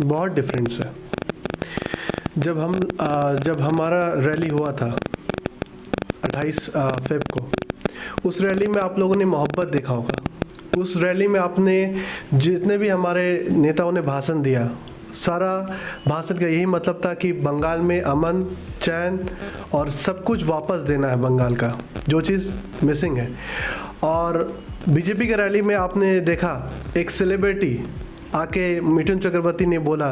बहुत डिफरेंस है। जब हमारा रैली हुआ था 28 फेब को, उस रैली में आप लोगों ने मोहब्बत देखा होगा। उस रैली में आपने जितने भी हमारे नेताओं ने भाषण दिया, सारा भाषण का यही मतलब था कि बंगाल में अमन, चैन और सब कुछ वापस देना है बंगाल का, जो चीज़ मिसिंग है। और बीजेपी के रैली में आपने देखा एक सेलिब्रिटी आके मिठुन चक्रवर्ती ने बोला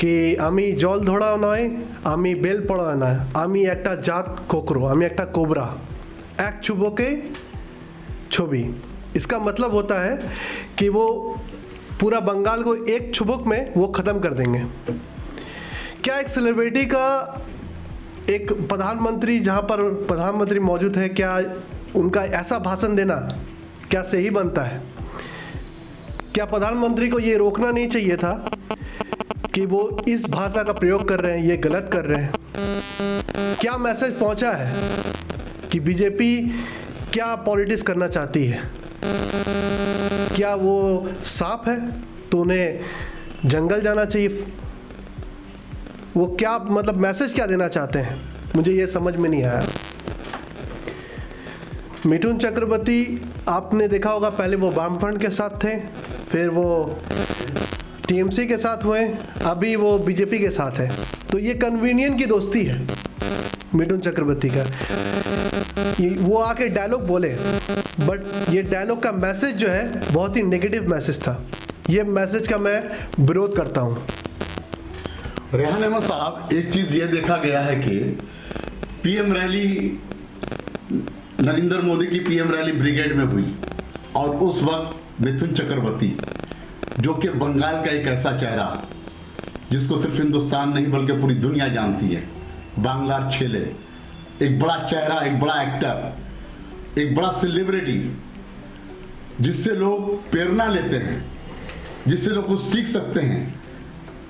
कि आमी जल धड़ा नय, आमी बेल पड़ा ना, आमी एकटा जात कोकरो, आमी एकटा कोबरा, एक चुबोके छवि। इसका मतलब होता है कि वो पूरा बंगाल को एक चुबक में वो ख़त्म कर देंगे। क्या एक सेलिब्रिटी का, एक प्रधानमंत्री, जहाँ पर प्रधानमंत्री मौजूद है, क्या उनका ऐसा भाषण देना क्या सही बनता है? क्या प्रधानमंत्री को ये रोकना नहीं चाहिए था कि वो इस भाषा का प्रयोग कर रहे हैं, ये गलत कर रहे हैं? क्या मैसेज पहुंचा है कि बीजेपी क्या पॉलिटिक्स करना चाहती है? क्या वो सांप है तो उन्हें जंगल जाना चाहिए? वो क्या मतलब मैसेज क्या देना चाहते हैं? मुझे ये समझ में नहीं आया। मिठुन चक्रवर्ती आपने देखा होगा, पहले वो वामफ्रंट के साथ थे, फिर वो टीएमसी के साथ हुए, अभी वो बीजेपी के साथ है। तो ये कन्वीनियंट की दोस्ती है मिठुन चक्रवर्ती का। वो आके डायलॉग बोले, बट ये डायलॉग का मैसेज जो है बहुत ही नेगेटिव मैसेज था। ये मैसेज का मैं विरोध करता हूँ। रेहान अहमद साहब, एक चीज ये देखा गया है कि पीएम रैली, नरेंद्र मोदी की पीएम रैली ब्रिगेड में हुई और उस वक्त मिथुन चक्रवर्ती, जो कि बंगाल का एक ऐसा चेहरा जिसको सिर्फ हिंदुस्तान नहीं बल्कि पूरी दुनिया जानती है, बांग्लार छेले, एक बड़ा चेहरा, एक बड़ा एक्टर, एक बड़ा सेलिब्रिटी, जिससे लोग प्रेरणा लेते हैं, जिससे लोग कुछ सीख सकते हैं,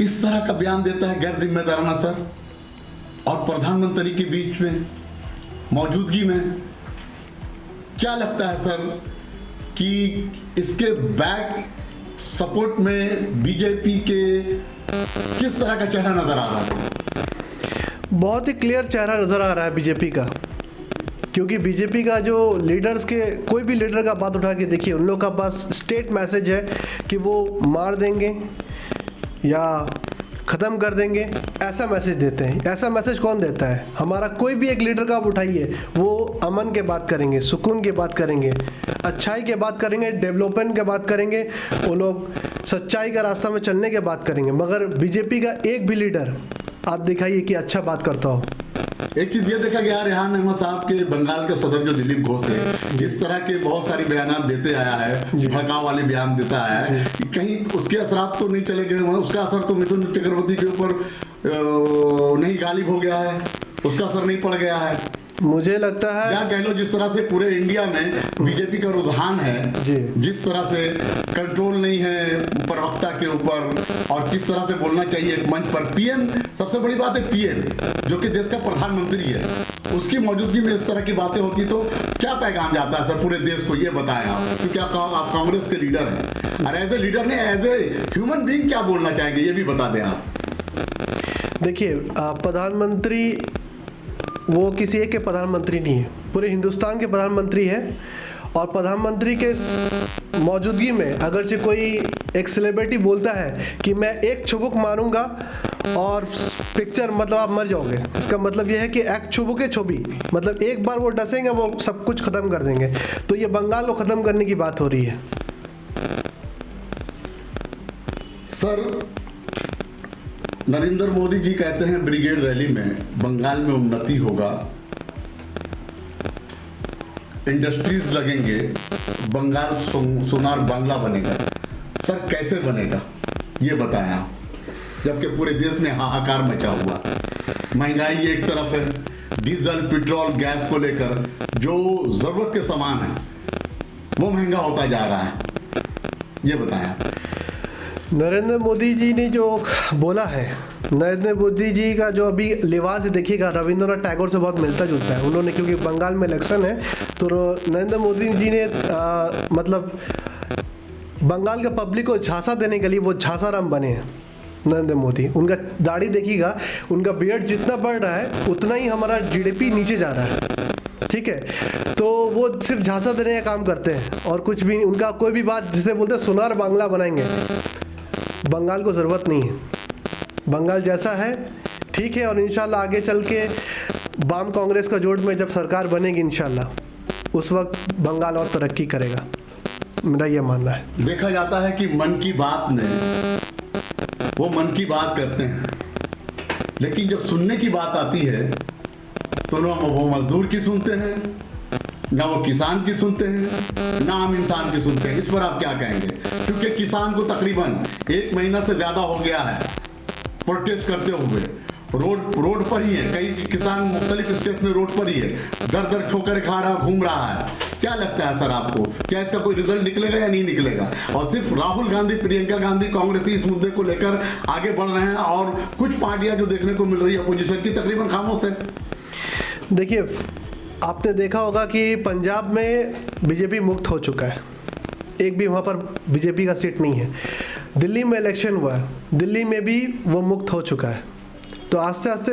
इस तरह का बयान देता है गैर जिम्मेदाराना सर। और प्रधानमंत्री के बीच में मौजूदगी में क्या लगता है सर कि इसके बैक सपोर्ट में बीजेपी के किस तरह का चेहरा नजर आ रहा है? बहुत ही क्लियर चेहरा नज़र आ रहा है बीजेपी का, क्योंकि बीजेपी का जो लीडर्स के, कोई भी लीडर का बात उठा के देखिए, उन लोग का पास स्टेट मैसेज है कि वो मार देंगे या ख़त्म कर देंगे, ऐसा मैसेज देते हैं। ऐसा मैसेज कौन देता है? हमारा कोई भी एक लीडर का आप उठाइए, वो अमन के बात करेंगे, सुकून की बात करेंगे, अच्छाई के बात करेंगे, डेवलपमेंट के बात करेंगे, वो लोग सच्चाई का रास्ता में चलने के बात करेंगे। मगर बीजेपी का एक भी लीडर आप दिखाइए कि अच्छा बात करता हो। एक चीज ये देखा गया रेहान अहमद साहब के बंगाल के सदर जो दिलीप घोष है, इस तरह के बहुत सारे बयान देते आया है, भड़काव वाले बयान देता आया है कि कहीं उसके असरात तो नहीं चले गए, उसका असर तो मिथुन चक्रवर्ती के ऊपर नहीं गालिब हो गया है, उसका असर नहीं पड़ गया है। मुझे लगता है, या कह लो जिस तरह से पूरे इंडिया में बीजेपी का रुझान है, जिस तरह से कंट्रोल नहीं है प्रवक्ता के ऊपर और किस तरह से बोलना चाहिए एक मंच पर। पीएम, सबसे बड़ी बात है पीएम जो कि देश का प्रधानमंत्री है, उसकी मौजूदगी में इस तरह की बातें होती तो क्या पैगाम जाता है सर पूरे देश को? ये बताएं आप, क्योंकि आप कांग्रेस के लीडर हैं और एज ए लीडर ने एज ए ह्यूमन बीइंग क्या बोलना चाहेंगे, ये भी बता दें आप। देखिए, प्रधानमंत्री वो किसी एक के प्रधानमंत्री नहीं है, पूरे हिंदुस्तान के प्रधानमंत्री है। और प्रधानमंत्री के मौजूदगी में अगर से कोई एक सेलिब्रिटी बोलता है कि मैं एक छुबुक मारूंगा और पिक्चर, मतलब आप मर जाओगे, इसका मतलब यह है कि एक छुबुक है छुबी, मतलब एक बार वो डसेंगे वो सब कुछ ख़त्म कर देंगे। तो ये बंगाल को ख़त्म करने की बात हो रही है। सर, नरेंद्र मोदी जी कहते हैं ब्रिगेड रैली में बंगाल में उन्नति होगा, इंडस्ट्रीज लगेंगे, बंगाल सोनार बांग्ला बनेगा। सर कैसे बनेगा ये बताएं आप, जबकि पूरे देश में हाहाकार मचा हुआ, महंगाई एक तरफ है, डीजल पेट्रोल गैस को लेकर जो जरूरत के सामान है वो महंगा होता जा रहा है, ये बताएं आप। नरेंद्र मोदी जी ने जो बोला है, नरेंद्र मोदी जी का जो अभी लिबास देखिएगा रविंद्रनाथ टैगोर से बहुत मिलता जुलता है उन्होंने, क्योंकि बंगाल में इलेक्शन है तो नरेंद्र मोदी जी ने मतलब बंगाल के पब्लिक को झांसा देने के लिए वो झांसाराम बने हैं। नरेंद्र मोदी। उनका दाढ़ी देखिएगा, उनका बियर्ड जितना बढ़ रहा है उतना ही हमारा जीडीपी नीचे जा रहा है, ठीक है। तो वो सिर्फ झांसा देने का काम करते हैं और कुछ भी नहीं। उनका कोई भी बात जिसे बोलते हैं सुनार बांग्ला बनाएंगे, बंगाल को ज़रूरत नहीं है। बंगाल जैसा है ठीक है, और इंशाल्लाह आगे चल के वाम कांग्रेस का जोड़ में जब सरकार बनेगी इंशाल्लाह उस वक्त बंगाल और तरक्की करेगा, मेरा ये मानना है। देखा जाता है कि मन की बात में वो मन की बात करते हैं, लेकिन जब सुनने की बात आती है तो ना वो मजदूर की सुनते हैं, ना वो किसान की सुनते हैं, ना आम इंसान की सुनते हैं। इस पर आप क्या कहेंगे? क्योंकि किसान को तकरीबन 1 महीना से ज्यादा हो गया है प्रोटेस्ट करते हुए, रोड पर ही है। कई किसान मुख्तलिफ स्टेट में रोड पर ही है, दर दर ठोकर खा रहा, घूम रहा है। क्या लगता है सर आपको, क्या इसका कोई रिजल्ट निकलेगा या नहीं निकलेगा? और सिर्फ राहुल गांधी, प्रियंका गांधी, कांग्रेसी इस मुद्दे को लेकर आगे बढ़ रहे हैं और कुछ पार्टियां जो देखने को मिल रही है अपोजिशन की तकरीबन खामोश है। देखिए, आपने देखा होगा कि पंजाब में बीजेपी मुक्त हो चुका है, एक भी वहाँ पर बीजेपी का सीट नहीं है। दिल्ली में इलेक्शन हुआ है, दिल्ली में भी वो मुक्त हो चुका है। तो आस्ते आस्ते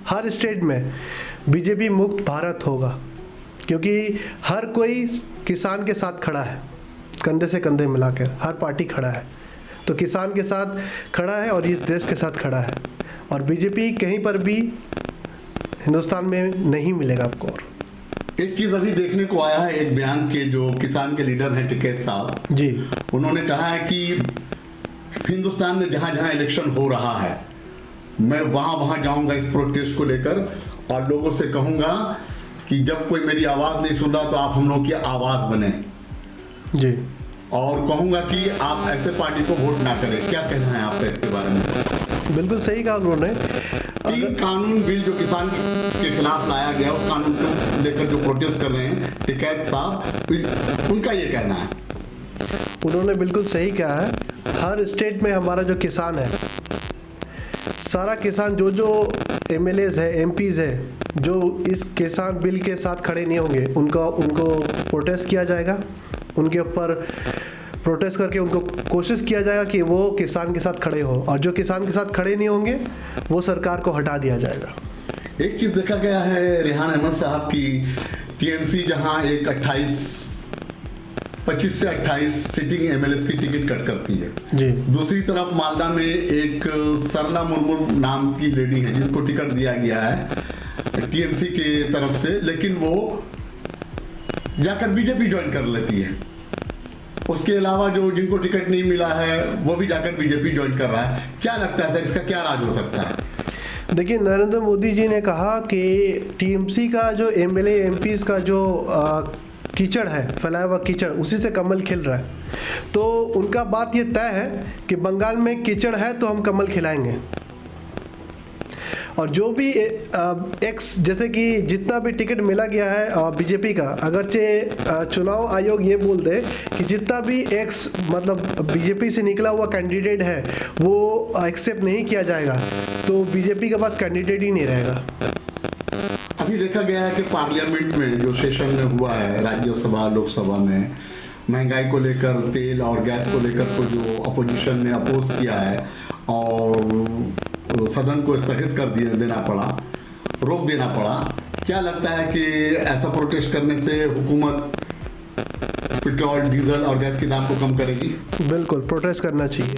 हर स्टेट में बीजेपी मुक्त भारत होगा, क्योंकि हर कोई किसान के साथ खड़ा है, कंधे से कंधे मिलाकर हर पार्टी खड़ा है। तो किसान के साथ खड़ा है और इस देश के साथ खड़ा है, और बीजेपी कहीं पर भी हिंदुस्तान में नहीं मिलेगा आपको। और एक चीज अभी देखने को आया है, एक बयान के जो किसान के लीडर हैं टिकैत साहब जी, उन्होंने कहा है कि हिंदुस्तान में जहां जहां इलेक्शन हो रहा है मैं वहां वहां जाऊंगा इस प्रोटेस्ट को लेकर और लोगों से कहूंगा कि जब कोई मेरी आवाज नहीं सुन रहा तो आप हम लोग की आवाज बने जी, और कहूंगा कि आप ऐसे पार्टी को वोट ना करें। क्या कहना है आपका इसके बारे में? बिल्कुल सही कहा उन्होंने। 3 कानून बिल जो किसान के खिलाफ लाया गया उस कानून को लेकर जो प्रोटेस्ट कर रहे हैं टिकैत साहब, उनका ये कहना है। उन्होंने बिल्कुल सही कहा है। हर स्टेट में हमारा जो किसान है, सारा किसान जो एमएलएज है, एमपीज है, जो इस किसान बिल के साथ खड़े नहीं होंगे उनको प्रोटेस्ट किया जाएगा, उनके ऊपर प्रोटेस्ट करके उनको कोशिश किया जाएगा कि वो किसान के साथ खड़े हो, और जो किसान के साथ खड़े नहीं होंगे वो सरकार को हटा दिया जाएगा। एक चीज देखा गया है रेहान अहमद साहब की, टीएमसी जहां एक 25 से 28 सिटिंग एमएलए की टिकट कट करती है जी, दूसरी तरफ मालदा में एक सरला मुर्मू नाम की लेडी है जिनको टिकट दिया गया है टीएमसी की तरफ से, लेकिन वो जाकर बीजेपी ज्वाइन कर लेती है। उसके अलावा जो जिनको टिकट नहीं मिला है वो भी जाकर बीजेपी ज्वाइन कर रहा है। क्या लगता है सर, इसका क्या राज हो सकता है? देखिए, नरेंद्र मोदी जी ने कहा कि टीएमसी का जो एमएलए एमपीज का जो कीचड़ है, फैलाया हुआ कीचड़, उसी से कमल खिल रहा है। तो उनका बात ये तय है कि बंगाल में कीचड़ है तो हम कमल खिलाएंगे। और जो भी एक्स, जैसे कि जितना भी टिकट मिला गया है बीजेपी का, अगरचे चुनाव आयोग ये बोल दे कि जितना भी एक्स मतलब बीजेपी से निकला हुआ कैंडिडेट है वो एक्सेप्ट नहीं किया जाएगा, तो बीजेपी के पास कैंडिडेट ही नहीं रहेगा। अभी देखा गया है कि पार्लियामेंट में जो सेशन में हुआ है, राज्यसभा लोकसभा में महंगाई को लेकर, तेल और गैस को लेकर को जो अपोजिशन ने अपोज किया है और सदन को स्थगित कर देना पड़ा, रोक देना पड़ा। क्या लगता है कि ऐसा प्रोटेस्ट करने से हुकूमत पेट्रोल, डीजल और गैस के दाम को कम करेगी? बिल्कुल प्रोटेस्ट करना चाहिए,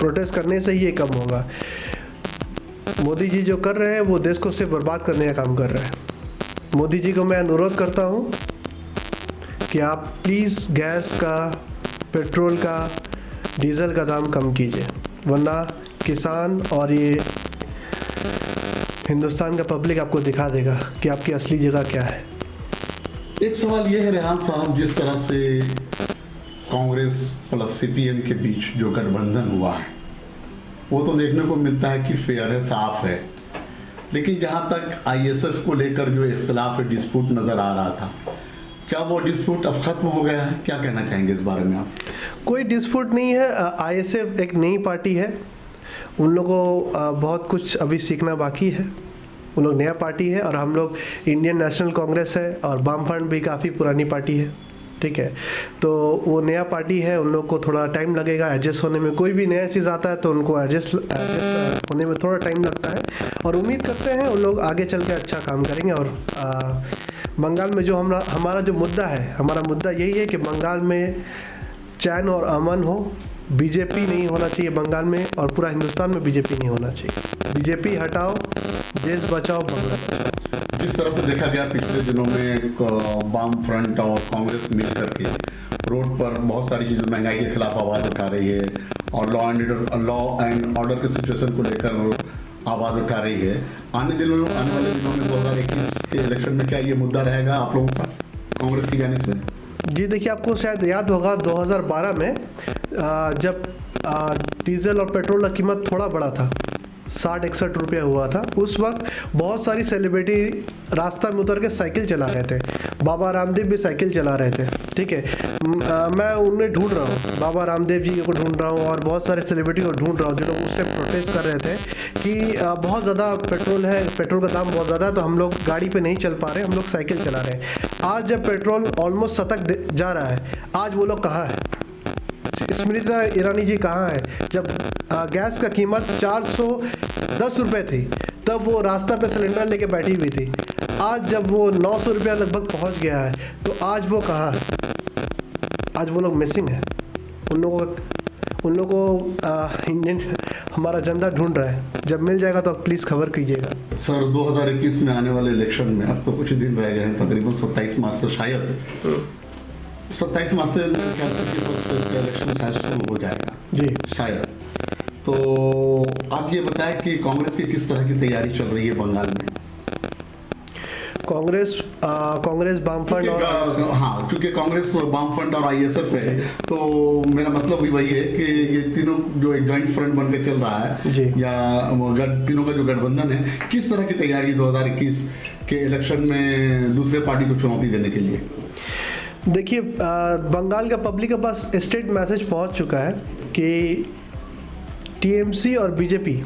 प्रोटेस्ट करने से ही ये कम होगा। मोदी जी जो कर रहे हैं वो देश को सिर्फ बर्बाद करने का काम कर रहे हैं। मोदी जी को मैं अनुरोध करता हूँ कि आप प्लीज़ गैस का, पेट्रोल का, डीजल का दाम कम कीजिए, वरना किसान और ये हिंदुस्तान का पब्लिक आपको दिखा देगा कि आपकी असली जगह क्या है। एक सवाल ये है रेहान साहब, जिस तरह से कांग्रेस प्लस सीपीएम के बीच जो गठबंधन हुआ है वो तो देखने को मिलता है कि फेयर है, साफ है, लेकिन जहां तक आईएसएफ को लेकर जो इख्तिलाफ है, डिस्प्यूट नजर आ रहा था, क्या वो डिस्प्यूट अब खत्म हो गया है? क्या कहना चाहेंगे इस बारे में आप? कोई डिस्प्यूट नहीं है। आईएसएफ एक नई पार्टी है, उन लोगों को बहुत कुछ अभी सीखना बाकी है। उन लोग नया पार्टी है और हम लोग इंडियन नेशनल कांग्रेस है और वामफ्रंट भी काफ़ी पुरानी पार्टी है। ठीक है। तो वो नया पार्टी है, उन लोग को थोड़ा टाइम लगेगा एडजस्ट होने में। कोई भी नया चीज़ आता है तो उनको एडजस्ट होने में थोड़ा टाइम लगता है, और उम्मीद करते हैं उन लोग आगे चल के अच्छा काम करेंगे। और बंगाल में जो हमारा जो मुद्दा है, हमारा मुद्दा यही है कि बंगाल में चैन और अमन हो। बीजेपी नहीं होना चाहिए बंगाल में, और पूरा हिंदुस्तान में बीजेपी नहीं होना चाहिए। बीजेपी हटाओ, देश बचाओ, बंगाल बचाओ। जिस तरह से देखा गया पिछले दिनों में वाम फ्रंट और कांग्रेस मिल करके रोड पर बहुत सारी चीज़ें, महंगाई के खिलाफ आवाज़ उठा रही है, और लॉ एंड ऑर्डर के सिचुएशन को लेकर आवाज़ उठा रही है। आने वाले दिनों में 2021 के इलेक्शन में क्या ये मुद्दा रहेगा आप लोगों का कांग्रेस की जानिब से? जी देखिए, आपको शायद याद होगा 2012 में जब डीजल और पेट्रोल का कीमत थोड़ा बढ़ा था, 60-61 रुपया हुआ था। उस वक्त बहुत सारी सेलिब्रिटी रास्ता में उतर के साइकिल चला रहे थे। बाबा रामदेव भी साइकिल चला रहे थे, ठीक है। मैं उन्हें ढूंढ रहा हूँ, बाबा रामदेव जी को ढूंढ रहा हूँ, और बहुत सारे सेलिब्रिटी को ढूंढ रहा हूँ जो लोग उस टाइम प्रोटेस्ट कर रहे थे कि बहुत ज़्यादा पेट्रोल है, पेट्रोल का दाम बहुत ज़्यादा है, तो हम लोग गाड़ी पे नहीं चल पा रहे, हम लोग साइकिल चला रहे हैं। आज जब पेट्रोल ऑलमोस्ट शतक जा रहा है, आज वो लोग कहाँ हैं? स्मृति ईरानी जी कहाँ है? जब गैस का कीमत 410 रुपये थी, तब वो रास्ता पे सिलेंडर लेके बैठी हुई थी। आज जब वो 900 रुपया लगभग पहुंच गया है, तो आज वो कहाँ है? आज वो लोग मिसिंग है। उन लोगों को इंडियन हमारा जनता ढूंढ रहा है। जब मिल जाएगा तो प्लीज़ खबर कीजिएगा। सर, 2021 में आने वाले इलेक्शन में अब तो कुछ ही दिन रह गए हैं, तकरीबन 27 मार्च से, शायद 27 मार्च से इलेक्शन शायद शुरू हो जाएगा जी, शायद। तो आप ये बताएं कि कांग्रेस की किस तरह की तैयारी चल रही है बंगाल में? कांग्रेस वामफ्रंट और हाँ, क्योंकि कांग्रेस वामफ्रंट और आईएसएफ है, तो मेरा मतलब भी वही है कि ये तीनों जो एक जॉइंट फ्रंट बन के चल रहा है जी, या तीनों का जो गठबंधन है, किस तरह की तैयारी 2021 के इलेक्शन में दूसरे पार्टी को चुनौती देने के लिए? देखिए, बंगाल का पब्लिक के पास स्टेट मैसेज पहुंच चुका है कि टीएमसी और बीजेपी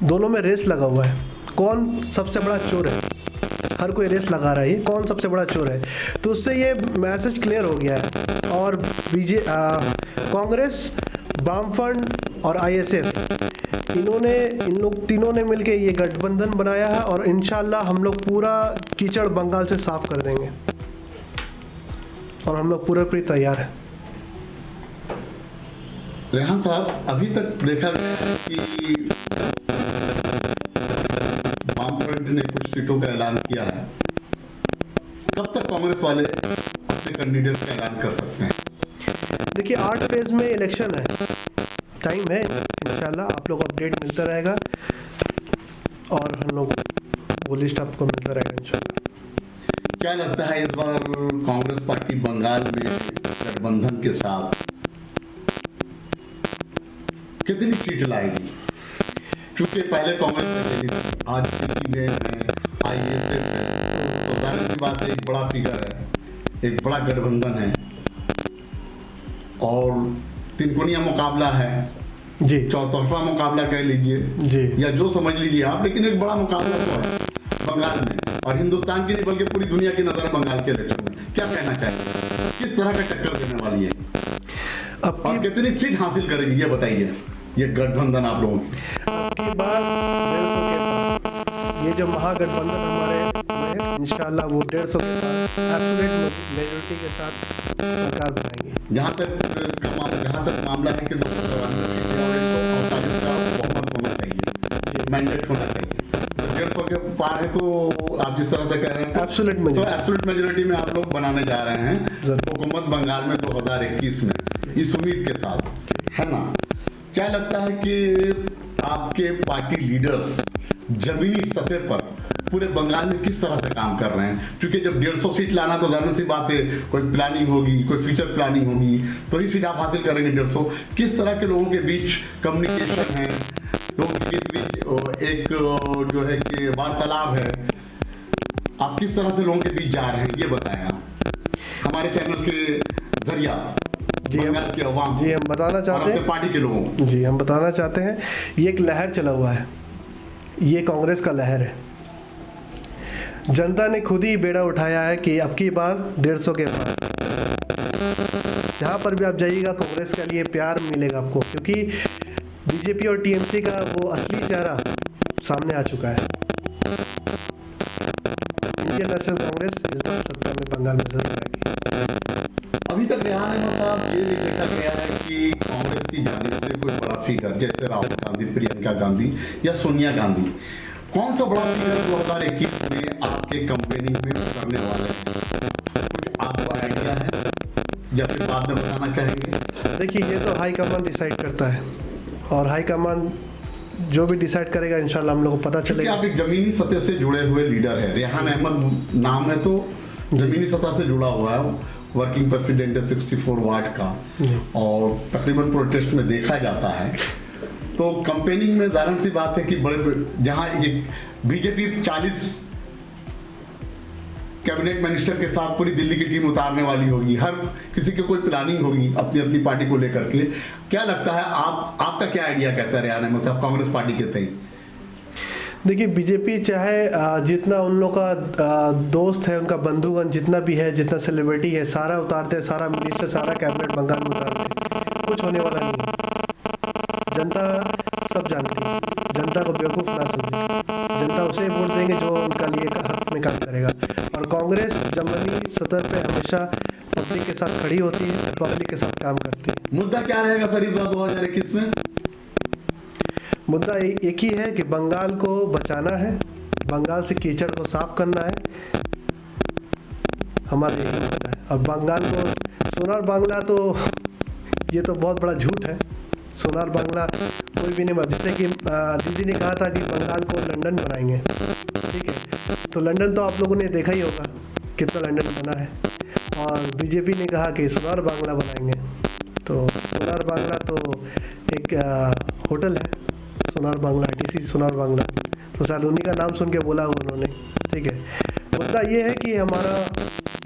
दोनों में रेस लगा हुआ है, कौन सबसे बड़ा चोर है। हर कोई रेस लगा रहा है, कौन सबसे बड़ा चोर है। तो उससे ये मैसेज क्लियर हो गया है। और कांग्रेस, वामफ्रंट और आईएसएफ, इन लोग तीनों ने मिलकर ये गठबंधन बनाया है, और इंशाल्लाह हम लोग पूरा कीचड़ बंगाल से साफ कर देंगे, और हम लोग पूरे तैयार हैं। रेहान साहब, अभी तक देखा गया है कि वामफ्रंट ने कुछ सीटों का ऐलान किया है। कब तक कांग्रेस वाले अपने कैंडिडेट्स का ऐलान कर सकते हैं? देखिए, 8 फेज में इलेक्शन है, टाइम है। इंशाल्लाह आप लोग अपडेट मिलता रहेगा, और हम लोग वो लिस्ट आपको मिलता रहेगा इंशाल्लाह। क्या लगता है इस बार कांग्रेस पार्टी बंगाल में गठबंधन के साथ कितनी सीट लाएगी? क्योंकि पहले कांग्रेस में थी, आज पीपी में है, आईएसएफ है, तो जाहिर सी बात है एक बड़ा फिगर है, एक बड़ा गठबंधन है, और तिनकोनिया मुकाबला है जी, चौतरफा मुकाबला कह लीजिए जी, या जो समझ लीजिए आप, लेकिन एक बड़ा मुकाबला तो है बंगाल में, और हिंदुस्तान की नहीं बल्कि पूरी दुनिया की नजर है बंगाल के इलेक्शन में। क्या कहना चाहिए, किस तरह का टक्कर देने वाली है, और कितनी सीट हासिल करेगी, ये बताइए, ये गठबंधन आप लोगों की बार 150 के पार, ये जो महागठबंधन हमारे में, इंशाल्लाह वो 150 के साथ एब्सोल्यूट मेजॉरिटी के साथ सरकार बनाएंगे। जहाँ तक मामला है कि 249 का बहुमत होना चाहिए, मैंडेट होना चाहिए, 150 के पार है, तो आप जिस तरह से कह रहे हैं एब्सोल्यूट मेजॉरिटी में आप लोग बनाने जा रहे हैं हुकूमत बंगाल में 2021 में, इस उम्मीद के साथ, है ना? क्या लगता है कि आपके पार्टी लीडर्स जमीनी सतह पर पूरे बंगाल में किस तरह से काम कर रहे हैं? क्योंकि जब 150 सीट लाना तो जाहिर सी बात है, कोई प्लानिंग होगी, कोई फ्यूचर प्लानिंग होगी, तो ही सीट आप हासिल करेंगे 150। किस तरह के लोगों के बीच कम्युनिकेशन है, लोगों के बीच एक जो है कि वार्तालाप है, आप किस तरह से लोगों के बीच जा रहे हैं, ये बताएं आप हमारे चैनल के जरिया। जी हम बताना चाहते हैं, पार्टी के लोगों जी हम बताना चाहते हैं, ये एक लहर चला हुआ है, ये कांग्रेस का लहर है। जनता ने खुद ही बेड़ा उठाया है कि अब की बार 150 के पार जहाँ पर भी आप जाइएगा कांग्रेस के लिए प्यार मिलेगा आपको, क्योंकि बीजेपी और टीएमसी का वो असली चेहरा सामने आ चुका है। इंडियन नेशनल कांग्रेस इस बार सत्ता में बंगाल में जरूर आएगी। अभी तक रेहान अहमद साहब ये भी देखा गया है कि कांग्रेस की जानिब से कोई बड़ा फिगर जैसे राहुल गांधी, प्रियंका गांधी या सोनिया गांधी, कौन सा बड़ा फिगर 2021 में आपके कंपेनिंग में करने वाले हैं? कुछ आपको आइडिया है या फिर बाद में बताना चाहेंगे? देखिए, ये तो हाईकमान डिसाइड करता है, और हाईकमान जो भी डिसाइड करेगा इंशाल्लाह हम लोग को पता क्योंकि चलेगा। आप एक जमीनी सतह से जुड़े हुए लीडर है, रेहान अहमद नाम है तो जमीनी सतह से जुड़ा हुआ है, वर्किंग प्रेसिडेंट है 64 वार्ड का, और तकरीबन प्रोटेस्ट में देखा जाता है। तो कंपेनिंग में जाहिर सी बात है कि बड़े जहां एक बीजेपी 40 कैबिनेट मिनिस्टर के साथ पूरी दिल्ली की टीम उतारने वाली होगी, हर किसी की कोई प्लानिंग होगी अपनी अपनी पार्टी को लेकर के। क्या लगता है आपका क्या आइडिया कहता है रेहान अहमद साहब कांग्रेस पार्टी के तय? देखिए, बीजेपी चाहे जितना उन लोग का दोस्त है, उनका बंधुगण जितना भी है, जितना सेलिब्रिटी है, सारा उतारते हैं, सारा मिनिस्टर, सारा कैबिनेट बंगाल में उतारते हैं, कुछ होने वाला नहीं है। जनता सब जानती है, जनता को बेवकूफ़ ना समझे, जनता उसे वोट देंगे जो उनका लिए हक में काम करेगा। और कांग्रेस जमीनी सतह पे हमेशा पब्लिक के साथ खड़ी होती है, पब्लिक के साथ काम करती है। मुद्दा क्या रहेगा सर इस बार 2021 में? मुद्दा एक ही है कि बंगाल को बचाना है, बंगाल से कीचड़ को साफ करना है, हमारा यही मुद्दा है। और बंगाल को सोनार बांग्ला, तो ये तो बहुत बड़ा झूठ है। सोनार बांग्ला कोई भी नहीं बना, जैसे कि दीदी ने कहा था कि बंगाल को लंदन बनाएंगे, ठीक है, तो लंदन तो आप लोगों ने देखा ही होगा कितना लंदन बना है। और बीजेपी ने कहा कि सोनार बांग्ला बनाएंगे, तो सोनार बांग्ला तो एक होटल है, सोनार बांग्ला, ITC सोनार बांग्ला, तो शायद उन्हीं का नाम सुन के बोला हो उन्होंने, ठीक है। मुद्दा ये है कि हमारा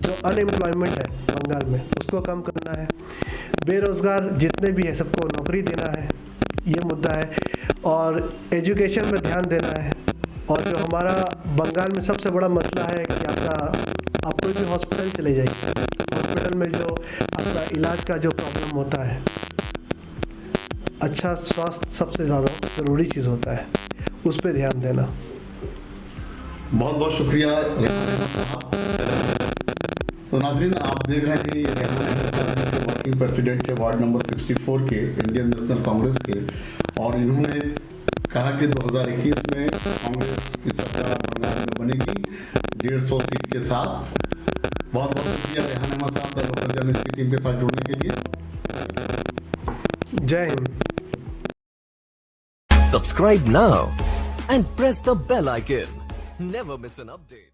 जो अनएम्प्लॉयमेंट है बंगाल में, उसको कम करना है, बेरोज़गार जितने भी है सबको नौकरी देना है, ये मुद्दा है। और एजुकेशन में ध्यान देना है। और जो हमारा बंगाल में सबसे बड़ा मसला है कि आप कोई भी हॉस्पिटल चले जाइए, हॉस्पिटल में जो आपका इलाज का जो प्रॉब्लम होता है, अच्छा स्वास्थ्य सबसे ज़्यादा ज़रूरी चीज़ होता है, उस पर ध्यान देना। बहुत बहुत शुक्रिया रेहान अहमद साहब। तो नाज़रीन, आप देख रहे हैं ये रेहान अहमद साहब जो वर्किंग प्रेसिडेंट है वार्ड नंबर 64 के इंडियन नेशनल कांग्रेस के, और इन्होंने कहा कि 2021 में कांग्रेस की सरकार बंगाल में बनेगी 150 सीट के साथ। बहुत बहुत शुक्रिया रेहान अहमद साहब द लोकल जर्नलिस्ट की टीम के साथ जुड़ने के लिए। जय Hind. Subscribe now and press the bell icon. Never miss an update.